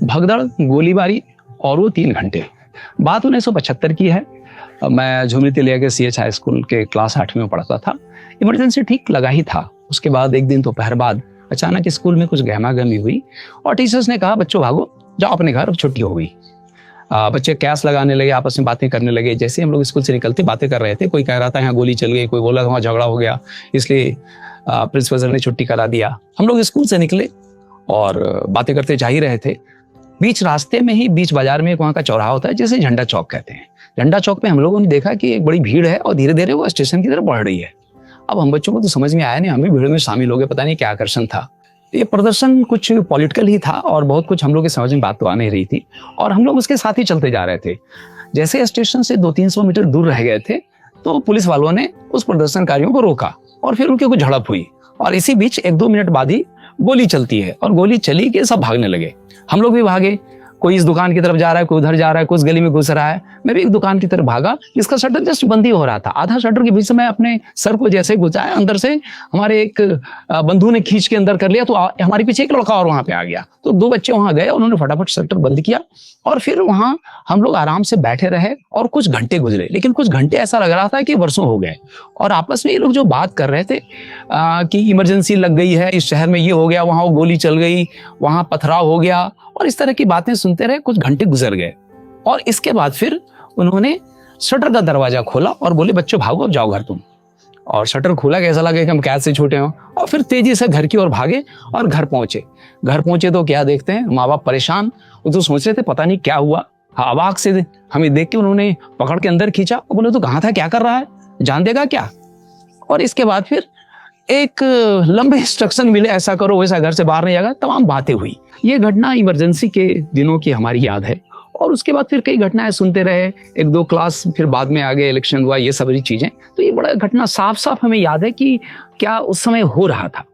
भगदड़, गोलीबारी और वो 3 घंटे। बात 1975 की है। मैं झुमरी तिलैया के CH हाई स्कूल के क्लास 8वीं में पढ़ता था। इमरजेंसी ठीक लगा ही था। उसके बाद एक दिन दोपहर बाद अचानक स्कूल में कुछ गहमा-गहमी हुई और टीचर्स ने कहा, बच्चों भागो, जाओ अपने घर, अब छुट्टी हो गई। बच्चे कैस लगाने लगे, आपस में बातें करने लगे। जैसे हम लोग स्कूल से निकलते बातें कर रहे थे, कोई कह रहा था यहाँ गोली चल गई, कोई बोला वहाँ झगड़ा हो गया, इसलिए प्रिंसिपल सर ने छुट्टी करा दिया। हम लोग स्कूल से निकले और बातें करते जा ही रहे थे। बीच रास्ते में ही, बीच बाजार में एक वहाँ का चौराहा होता है जिसे झंडा चौक कहते हैं। झंडा चौक पे हम लोगों ने देखा कि एक बड़ी भीड़ है और धीरे धीरे वो स्टेशन की तरफ बढ़ रही है। अब हम बच्चों को तो समझ में आया नहीं, हम भी भीड़ में शामिल हो गए, पता नहीं क्या आकर्षण था। ये प्रदर्शन कुछ पॉलिटिकल ही था और बहुत कुछ हम लोग की समझ में बात तो आ नहीं रही थी और हम लोग उसके साथ ही चलते जा रहे थे। जैसे स्टेशन से 200-300 मीटर दूर रह गए थे तो पुलिस वालों ने उस प्रदर्शनकारियों को रोका और फिर उनके कुछ झड़प हुई और इसी बीच 1-2 मिनट बाद ही गोली चलती है और गोली चली कि सब भागने लगे। हम लोग भी भागे, कोई इस दुकान की तरफ जा रहा है, कोई उधर जा रहा है, कुछ गली में घुस रहा है। मैं भी एक दुकान की तरफ भागा जिसका शटर जस्ट बंद ही हो रहा था। आधा शटर के बीच से मैं अपने सर को जैसे घुसाया, अंदर से हमारे एक बंधु ने खींच के अंदर कर लिया तो हमारे पीछे एक लड़का और वहां पे आ गया। तो 2 बच्चे वहां गए, उन्होंने फटाफट शटर बंद किया और फिर वहां हम लोग आराम से बैठे रहे और कुछ घंटे गुजरे। लेकिन कुछ घंटे ऐसा लग रहा था कि वर्षों हो गए और आपस में ये लोग जो बात कर रहे थे कि इमरजेंसी लग गई है, इस शहर में ये हो गया, वहां वो गोली चल गई, वहां पथराव हो गया और इस तरह की बातें सुनते रहे। कुछ घंटे गुजर गए और इसके बाद फिर उन्होंने शटर का दरवाजा खोला और बोले, बच्चों भागो, अब जाओ घर तुम। और शटर खोला, कैसा लगे कि हम कैद से छूटे हों, और फिर तेजी से घर की ओर भागे और घर पहुंचे तो क्या देखते हैं, माँ बाप परेशान। वो तो सोच रहे थे पता नहीं क्या हुआ। अवाक से हमें देख के उन्होंने पकड़ के अंदर खींचा और बोले, तो कहाँ था, क्या कर रहा है, जान देगा क्या। और इसके बाद फिर एक लंबे इंस्ट्रक्शन मिले, ऐसा करो वैसा, घर से बाहर नहीं आएगा, तमाम बातें हुई। ये घटना इमरजेंसी के दिनों की हमारी याद है और उसके बाद फिर कई घटनाएं सुनते रहे। 1-2 क्लास फिर बाद में आगे इलेक्शन हुआ, ये सारी चीजें। तो ये बड़ा घटना साफ साफ हमें याद है कि क्या उस समय हो रहा था।